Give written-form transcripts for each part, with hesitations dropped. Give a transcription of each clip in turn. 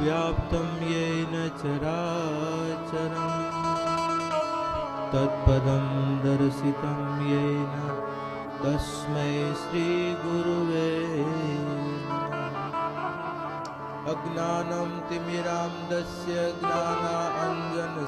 व्याप्तं येन चराचरं तत्पदं दर्शितं येन तस्मै श्रीगुरुवे नमः। अज्ञानं तिमिरान्धस्य ज्ञानाञ्जनशलाकया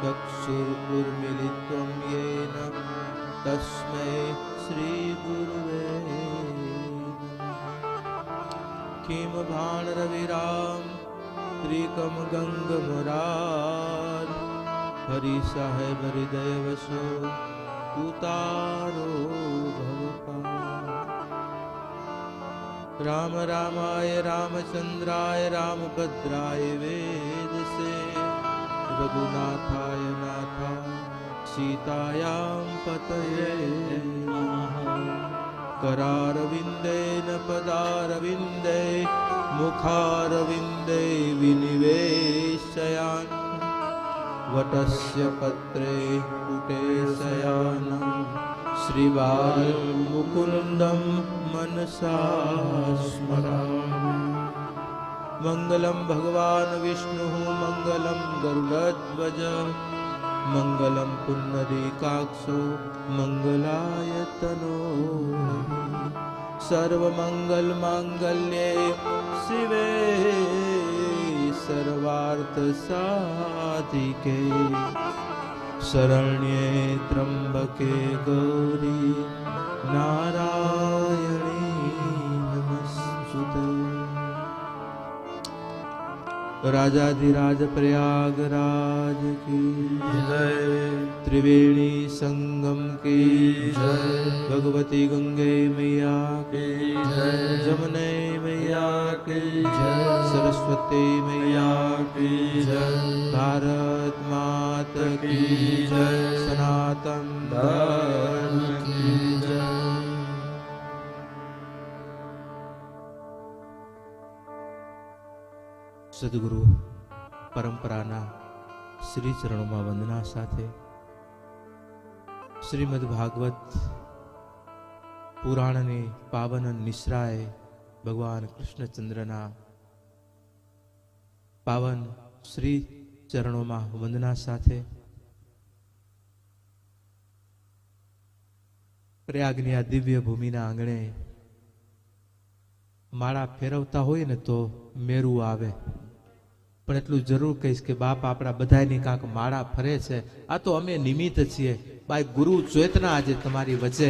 चक्षुरुन्मीलितं येन तस्मै श्रीगुरुवे किं भाणरविराम त्रिकम गंगमरार हरि साहेब हृदय वसो उतारो भवपार। राम रामाय रामचंद्राय रामभद्राय वेद से रघुनाथाय नाथा सीतायां पतये करारविंदेन पदारविंदे मुखारविंदे विनिवेशयान् वटस्य पत्रे पुटे शयानं श्रीबालमुकुन्दं मनसा स्मरामि। मंगलं भगवान् विष्णुः मंगलं गरुडध्वज मंगलं पुण्डरीकाक्षो मंगलायतनो सर्वमंगलमांगल्ये शिवे सर्वार्थसाधिके शरण्ये त्र्यंबके गौरी नारायणी नमस्तुते। राजाधिराज प्रयागराज की जय, त्रिवेणी संगम की जय, भगवती गंगे मैया की जय, जमुने मैया की जय, सरस्वती मैया की जय, भारत माता की जय, सनातन धर्म की जय। સદગુરુ પરંપરાના શ્રી ચરણોમાં વંદના સાથે શ્રીમદ ભાગવત પુરાણની પાવન નિશ્રાએ ભગવાન કૃષ્ણચંદ્રના પાવન શ્રી ચરણોમાં વંદના સાથે પ્રયાગની આ દિવ્ય ભૂમિના આંગણે માળા ફેરવતા હોય ને તો મેરું આવે, પણ એટલું જરૂર કહીશ કે બાપ આપણા બધાની કાંક માળા ફરે છે, આ તો અમે નિમિત્ત છીએ। ભાઈ ગુરુ ચેતના આજે તમારી વચ્ચે,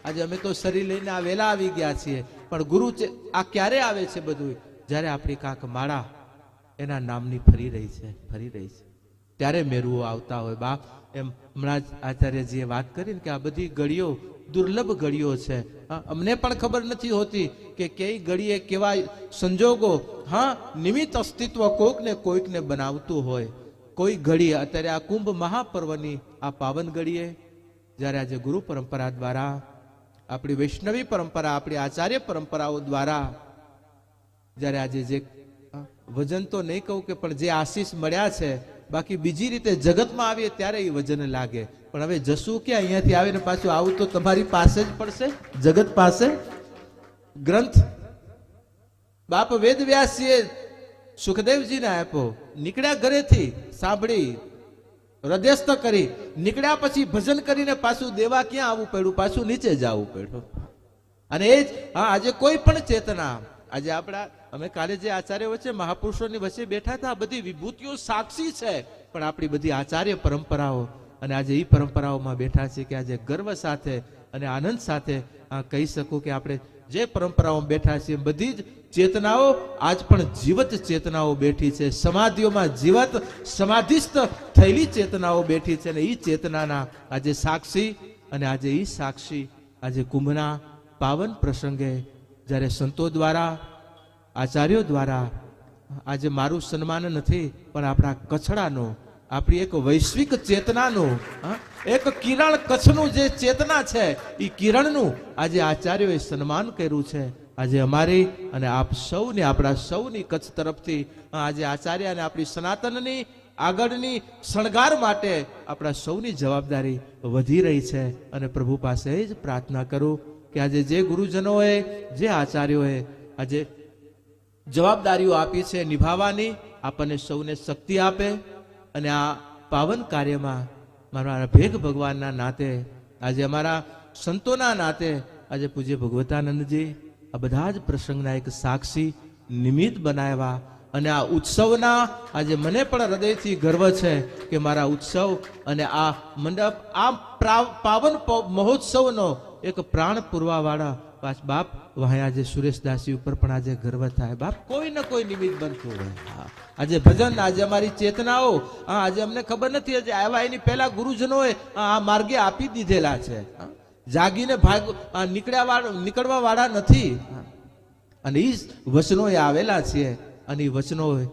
આજે અમે તો શરીર લઈને આ વેલા આવી ગયા છીએ, પણ ગુરુ આ ક્યારે આવે છે? બધું જ્યારે આપણી કાંક માળા એના નામની ફરી રહી છે ત્યારે મેરુઓ આવતા હોય બાપ। એમ હમણાં જ આચાર્યજીએ વાત કરીને કે આ બધી ઘડીઓ દુર્લભ ઘડીઓ છે, અમને પણ ખબર નથી હોતી કે કઈ ઘડીએ કેવા સંજોગો નિમિત્ત અસ્તિત્વ કોઈકને બનાવતું હોય। કોઈ ઘડી અત્યારે આ કુંભ મહાપર્વની આ પાવન ઘડીએ જ્યારે આજે ગુરુ પરંપરા દ્વારા આપણી વૈષ્ણવી પરંપરા આપણી આચાર્ય પરંપરાઓ દ્વારા જ્યારે આજે જે વજન તો નહીં કહું કે પણ જે આશીષ મળ્યા છે, બાકી બીજી રીતે જગતમાં આવીએ ત્યારે એ વજન લાગે, પણ હવે જશું કે અહીંયાથી આવીને પાછું આવું તો તમારી પાસે જ પડશે, જગત પાસે। ગ્રંથ બાપ વેદ વ્યાસજીએ સુખદેવજીને આપ્યો, નીકળ્યા ઘરેથી સાંભળી હૃદયસ્થ કરી નીકળ્યા, પછી ભજન કરીને પાછું દેવા ક્યાં આવવું પડ્યું? પાછું નીચે જવું પડ્યું। અને એ જ આજે કોઈ પણ ચેતના, આજે આપણા અમે કાલે જે આચાર્ય વચ્ચે મહાપુરુષોની વચ્ચે બેઠા હતા, બધી વિભૂતિઓ સાક્ષી છે, પણ આપણી બધી આચાર્ય પરંપરાઓ અને આજે એ પરંપરાઓમાં બેઠા છે કે આજે ગર્વ સાથે અને આનંદ સાથે કહી શકું કે આપણે જે પરંપરાઓમાં બેઠા છીએ બધી જ ચેતનાઓ આજ પણ જીવત ચેતનાઓ બેઠી છે, સમાધિઓમાં જીવત સમાધિસ્થ થયેલી ચેતનાઓ બેઠી છે, અને એ ચેતનાના આજે સાક્ષી અને આજે એ સાક્ષી આજે કુંભના પાવન પ્રસંગે જ્યારે સંતો દ્વારા આચાર્યો દ્વારા આજે મારું સન્માન નથી, પણ આપણા કચ્છડાનો આપણી એક વૈશ્વિક ચેતનાનું એક કિરણ કચ્છનું જે ચેતના છે એ કિરણનું આજે આચાર્યોએ સન્માન કર્યું છે। આજે અમારી અને આપ સૌને આપણા સૌની કચ્છ તરફથી આજે આચાર્ય અને આપણી સનાતનની આગળની શણગાર માટે આપણા સૌની જવાબદારી વધી રહી છે, અને પ્રભુ પાસે જ પ્રાર્થના કરું કે આજે જે ગુરુજનોએ જે આચાર્યોએ આજે જવાબદારીઓ આપી છે નિભાવવાની, આપણને સૌને શક્તિ આપે અને આ પાવન કાર્યમાં મારા ભેગ ભગવાનના નાતે, આજે અમારા સંતોના નાતે, આજે પૂજ્ય ભગવતાનંદજી આ બધા જ પ્રસંગના એક સાક્ષી નિમિત્ત બનાવ્યા અને આ ઉત્સવના આજે મને પણ હૃદયથી ગર્વ છે કે મારા ઉત્સવ અને આ મંડપ, આ પાવન મહોત્સવનો એક પ્રાણ પૂરવાવાળા પાછ બાપ વહાય આજે સુરેશદાસજી ઉપર પણ આજે ગર્વ થાય. બાપ કોઈ ને કોઈ નિમિત્ત બનતું હોય. આજે ભજન, આજે અમારી ચેતનાઓ, આજે અમને ખબર નથી, આજે આવ્યા એની પહેલા ગુરુજનોએ આ માર્ગે આપી દીધેલા છે. જાગીને નીકળવા વાળા નથી અને એ વચનોએ આવેલા છીએ અને એ વચનોએ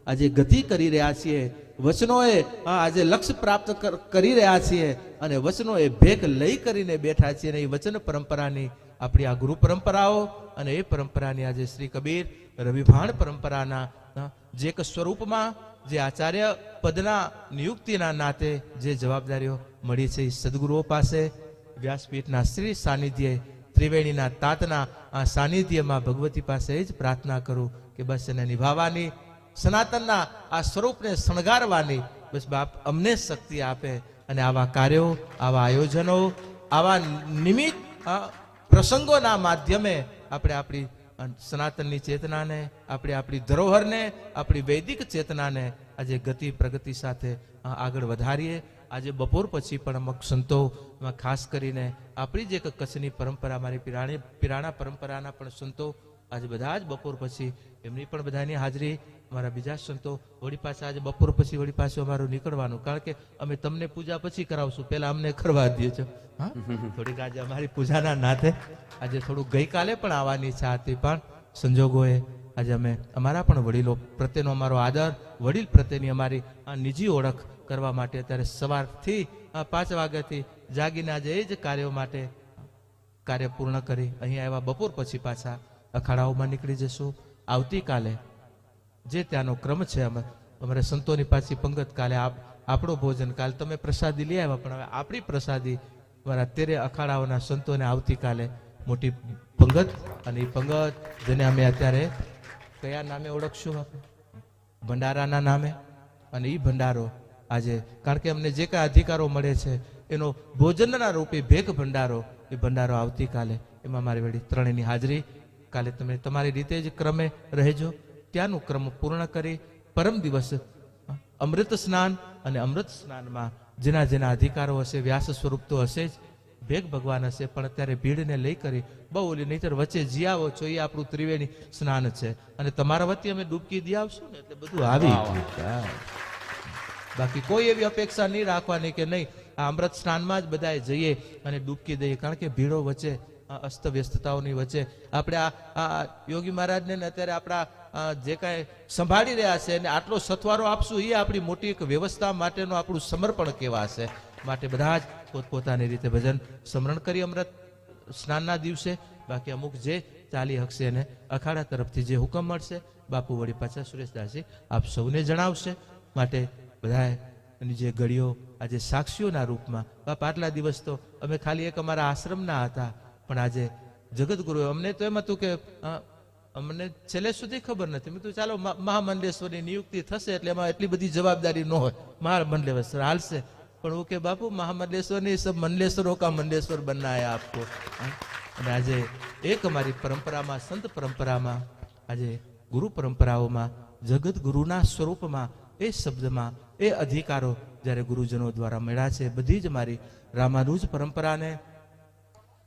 આજે ગતિ કરી રહ્યા છીએ. વચનોએ આજે લક્ષ્ય પ્રાપ્ત કરી રહ્યા છીએ અને વચનોએ ભેગ લઈ કરીને બેઠા છીએ. અને એ વચન પરંપરાની આપણી આ ગુરુ પરંપરાઓ અને એ પરંપરાની આજે શ્રી કબીર રવિભાણ પરંપરાના જે એક સ્વરૂપમાં જે આચાર્ય પદના નિયુક્તિના નાતે જે જવાબદારીઓ મળી છે એ સદગુરુઓ પાસે, વ્યાસપીઠના શ્રી સાનિધ્ય, ત્રિવેણીના તાતના આ સાનિધ્યમાં ભગવતી પાસે જ પ્રાર્થના કરું કે બસ એને નિભાવવાની, સનાતનના આ સ્વરૂપને શણગારવાની બસ બાપ અમને શક્તિ આપે અને આવા કાર્યો, આવા આયોજનો, આવા નિમિત્ત પ્રસંગોના માધ્યમે આપણે આપણી સનાતનની ચેતનાને, આપણી ધરોહરને, આપણી વૈદિક ચેતનાને આજે ગતિ પ્રગતિ સાથે આગળ વધારીએ. આજે બપોર પછી પણ અમુક સંતોમાં ખાસ કરીને આપણી જે કચ્છની પરંપરા, મારી પિરાણા પરંપરાના પણ સંતો આજે બધા જ બપોર પછી એમની પણ બધાની હાજરી, મારા બીજા સંતો વળી પાછા આજે બપોર પછી વળી પાછું અમારું નીકળવાનું, કારણ કે અમે તમને પૂજા પછી કરાવશું, પહેલા અમને કરવા દે છો. હા, થોડીક આજે અમારી પૂજાના નાતે આજે થોડુંક ગઈકાલે પણ આવવાની ઈચ્છા હતી, પણ સંજોગોએ આજે અમે અમારા પણ વડીલો પ્રત્યેનો અમારો આદર, વડીલ પ્રત્યેની અમારી આ નિજી ઓળખ કરવા માટે અત્યારે સવારથી 5 વાગ્યાથી જાગીને આજે એ જ કાર્યો માટે કાર્ય પૂર્ણ કરી અહીંયા આવ્યા. બપોર પછી પાછા અખાડાઓમાં નીકળી જશું. આવતીકાલે જે ત્યાંનો ક્રમ છે અમારે સંતોની પાછી પંગત, કાલે આપણો ભોજન, કાલે તમે પ્રસાદી લઈ આવ્યા પણ હવે આપણી પ્રસાદી મારા 13 અખાડાઓના સંતોને આવતીકાલે મોટી પંગત, અને એ પંગત જેને અમે અત્યારે કયા નામે ઓળખશું? ભંડારાના નામે. અને એ ભંડારો આજે, કારણ કે અમને જે કાંઈ અધિકારો મળે છે એનો ભોજનના રૂપે ભેગ ભંડારો, એ ભંડારો આવતીકાલે, એમાં મારી વળી ત્રણેયની હાજરી. કાલે તમે તમારી રીતે જ ક્રમે રહેજો. ત્યાંનું ક્રમ પૂર્ણ કરી પરમ દિવસ અમૃત સ્નાન, અને અમૃત સ્નાનમાં જેના જેના અધિકારો હશે, વ્યાસ સ્વરૂપ તો હશે જ, ભેગ ભગવાન હશે, પણ અત્યારે ભીડને લઈ કરી બહુ ઓલી નહીતર વચ્ચે જી આવો છો, એ આપણું ત્રિવેણી સ્નાન છે. અને તમારા વતી અમે ડૂબકી દી આવશું ને એટલે બધું આવી ગયું. બાકી કોઈ એવી અપેક્ષા નહીં રાખવાની કે નહીં આ અમૃત સ્નાનમાં જ બધાએ જઈએ અને ડૂબકી દઈએ, કારણ કે ભીડો વચ્ચે, અસ્ત વ્યસ્તતાઓની વચ્ચે આપણે આ યોગી મહારાજને અત્યારે આપણા જે કાંઈ સંભાળી રહ્યા છે અને આટલો સથવારો આપશું, એ આપણી મોટી એક વ્યવસ્થા માટેનું આપણું સમર્પણ કહેવાશે. માટે બધા જ પોતપોતાની રીતે ભજન સ્મરણ કરી અમૃત સ્નાનના દિવસે. બાકી અમુક જે ચાલી હકશે એને અખાડા તરફથી જે હુકમ મળશે બાપુ વળી પાછા સુરેશદાસજી આપ સૌને જણાવશે. માટે બધાએ એની જે ઘડીઓ આજે સાક્ષીઓના રૂપમાં, બાપ આટલા દિવસ તો અમે ખાલી એક અમારા આશ્રમના હતા, પણ આજે જગતગુરુ, અમને તો એમ હતું કે અમને છેલ્લે સુધી ખબર નથી, મેં તો ચાલો મહામંડલેશ્વરની નિયુક્તિ થશે એટલે એમાં એટલી બધી જવાબદારી ન હોય, મહામંડલેશ્વર હાલશે. પણ હું કે બાપુ મહામંડલેશ્વર નહીં, સબ મંડલેશ્વરો કા મંડલેશ્વર બનના હે આપકો. અને આજે એક અમારી પરંપરામાં, સંત પરંપરામાં, આજે ગુરુ પરંપરાઓમાં, જગત ગુરુના સ્વરૂપમાં, એ શબ્દમાં એ અધિકારો જ્યારે ગુરુજનો દ્વારા મળ્યા છે, બધી જ મારી રામાનુજ પરંપરાને,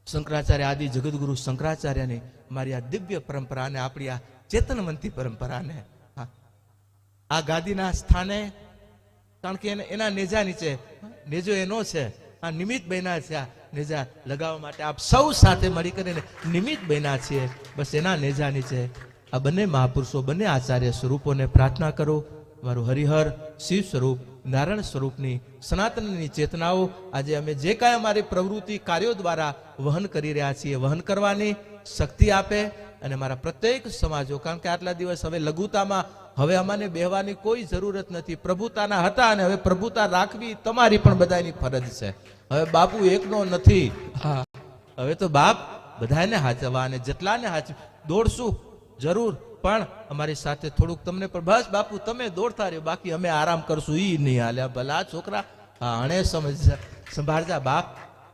શંકરાચાર્ય આદિ જગતગુરુ શંકરાચાર્યની મારી આ દિવ્ય પરંપરાને, આપણી આ ચેતનવંતી પરંપરાને આ ગાદીના સ્થાને, કારણ કે એના નેજા નીચે, નેજો એનો છે, આ નિમિત્ત બન્યા છે, આ નેજા લગાવવા માટે આપ સૌ સાથે મળી કરીને નિમિત્ત બન્યા છીએ. બસ એના નેજા નીચે આ બંને મહાપુરુષો, બંને આચાર્ય સ્વરૂપોને પ્રાર્થના કરો. મારું હરિહર શિવ સ્વરૂપ, નારાયણ સ્વરૂપની સનાતનની ચેતનાઓ આજે અમે જે કાંઈ અમારી પ્રવૃત્તિ કાર્યો દ્વારા વહન કરી રહ્યા છીએ, વહન કરવાની શક્તિ આપે. અને મારા પ્રત્યેક સમાજો, કારણ કે આટલા દિવસ હવે લઘુતામાં, હવે અમાને બેહવાની કોઈ જરૂરત નથી, પ્રભુતાના હતા અને હવે પ્રભુતા રાખવી તમારી પણ બધાની ફરજ છે. હવે બાપુ એકનો નથી, હવે તો બાપ બધાને હાચવા, અને જેટલાને હાચવા દોડશું જરૂર, પણ અમારી સાથે થોડુંક તમને પણ બસ બાપુ તમે દોડતા રહ્યો, બાકી અમે આરામ કરશું. ઈ નહીં હાલ્યા. ભલા છોકરા આણે સંભાળજા બાપ.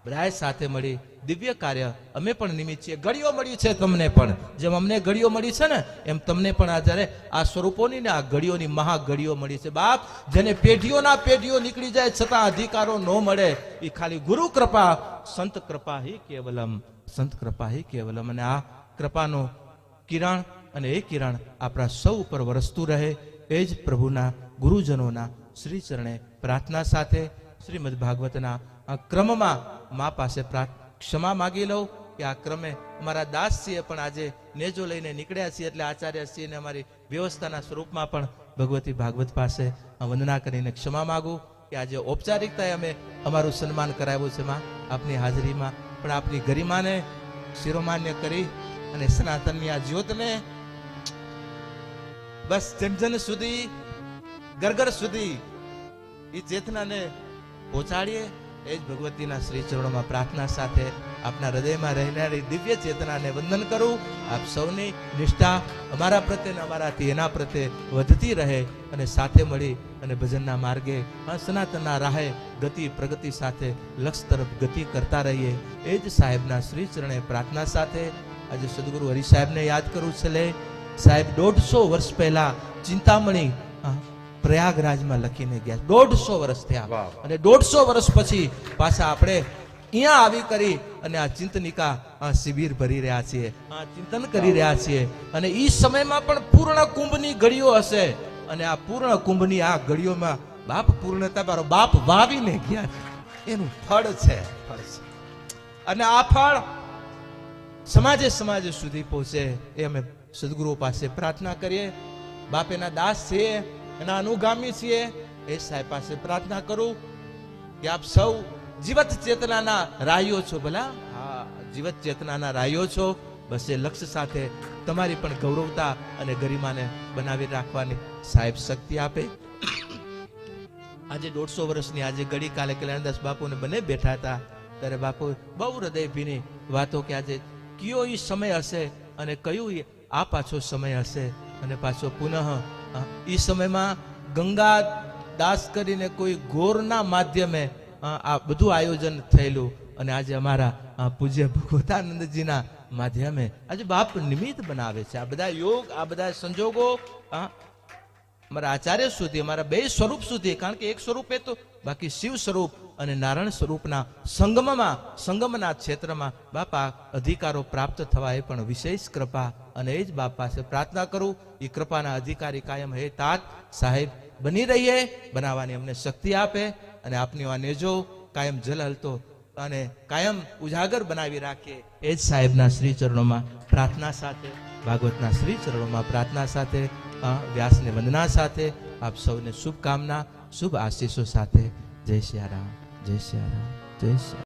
બધાય સાથે મળી દિવ્ય કાર્ય અમે પણ નિમિત્ત છીએ. ઘડીઓ મળી છે તમને પણ, જેમ અમને ઘડીઓ મળી છે ને એમ તમને પણ આ જ્યારે આ સ્વરૂપોની ને આ ઘડીઓની મહાઘડીઓ મળી છે બાપ. જેને પેઢીઓના પેઢીઓ નીકળી જાય છતાં અધિકારો ન મળે, એ ખાલી ગુરુ કૃપા, સંત કૃપા હિ કેવલમ, સંત કૃપા હિ કેવલમ. અને આ કૃપાનો કિરણ અને એ કિરણ આપણા સૌ ઉપર વરસતું રહે, એ જ પ્રભુના ગુરુજનોના શ્રી ચરણે પ્રાર્થના સાથે શ્રીમદ ભાગવતના આ ક્રમમાં મા પાસે ક્ષમા માગી લઉં કે આ ક્રમે અમારા દાસ છીએ પણ આજે નેજો લઈને નીકળ્યા છીએ, એટલે આચાર્ય છીએ ને અમારી વ્યવસ્થાના સ્વરૂપમાં પણ ભગવતી ભાગવત પાસે વંદના કરીને ક્ષમા માગું કે આજે ઔપચારિકતાએ અમે અમારું સન્માન કરાવ્યું છે માં આપની હાજરીમાં, પણ આપની ગરિમાને શિરોમાન્ય કરી અને સનાતનની આ જ્યોતને બસ જન જન સુધી, ગરગર સુધી એ ચેતનાને પહોંચાડીએ. એ જ ભગવતીના શ્રી ચરણોમાં પ્રાર્થના સાથે આપના હૃદયમાં રહેનારી દિવ્ય ચેતનાને વંદન કરું. આપ સૌની નિષ્ઠા અમારા પ્રત્યે ને અમારાથી એના પ્રત્યે વધતી રહે અને સાથે મળી અને ભજનના માર્ગે સનાતનના રાહે ગતિ પ્રગતિ સાથે લક્ષ તરફ ગતિ કરતા રહીએ. એ જ સાહેબના શ્રી ચરણે પ્રાર્થના સાથે આજે સદગુરુ હરિ સાહેબને યાદ કરું છે. સાહેબ 150 વર્ષ પહેલા ચિંતામણી પ્રયાગરાજમાં લખીને ગયા. 150 વર્ષ થયા અને 150 વર્ષ પછી પાછા આપણે અહીંયા આવી કરી અને આ ચિંતનિકા શિબિર ભરી રહ્યા છીએ, ચિંતન કરી રહ્યા છીએ. અને એ સમયમાં પણ પૂર્ણ કુંભની ઘડીઓ હશે અને આ પૂર્ણ કુંભની આ ઘડીઓમાં બાપ પૂર્ણતા મારો બાપ વાવીને ગયા, એનું ફળ છે. અને આ ફળ સમાજે સમાજે સુધી પહોંચે એ અમે સદગુરુઓ પાસે પ્રાર્થના કરીએ. બાપ એના દાસ છીએ, એના અનુગામી છીએ. એ સાહેબ પાસે પ્રાર્થના કરું કે આપ સૌ જીવત ચેતનાના રાહીઓ છો. ભલા હા, જીવત ચેતનાના રાહીઓ છો. બસ એ લક્ષ્ય સાથે તમારી પણ ગૌરવતા અને ગરિમાને બનાવી રાખવાની સાહેબ શક્તિ આપે. આજે 150 વર્ષની આજે ઘડી, કાલે કલ્યાણદાસ બાપુને બંને બેઠા હતા ત્યારે બાપુ બહુ હૃદય ભીની વાતો કે આજે કયો એ સમય હશે અને કયું આ પાછો સમય હશે અને પાછો પુનઃ એ સમયમાં ગંગા દાસ કરીને કોઈ ગોરના માધ્યમે આ બધું આયોજન થયેલું અને આજે અમારા પૂજ્ય ભગવતાનંદજીના માધ્યમે આજે બાપ નિમિત્ત બનાવે છે. આ બધા યોગ, આ બધા સંજોગો અમારા આચાર્ય સુધી, અમારા બે સ્વરૂપ સુધી, કારણ કે એક સ્વરૂપે તો બાકી શિવ સ્વરૂપ અને નારાયણ સ્વરૂપના સંગમના ક્ષેત્રમાં બાપા અધિકારો પ્રાપ્ત થવા એ પણ વિશેષ કૃપા. અને એ જ બાપ પાસે પ્રાર્થના કરું એ કૃપાના અધિકારી કાયમ હે તાત સાહેબ બની રહીએ, બનાવવાની અમને શક્તિ આપે અને આપની આ નેજો કાયમ જલ હલતો અને કાયમ ઉજાગર બનાવી રાખીએ. એ જ સાહેબના શ્રી ચરણોમાં પ્રાર્થના સાથે, ભાગવતના શ્રી ચરણોમાં પ્રાર્થના સાથે, વ્યાસને વંદના સાથે આપ સૌને શુભકામના, શુભ આશીષો સાથે. જય સિયારામ, જય સિયારામ, જય સિયારામ.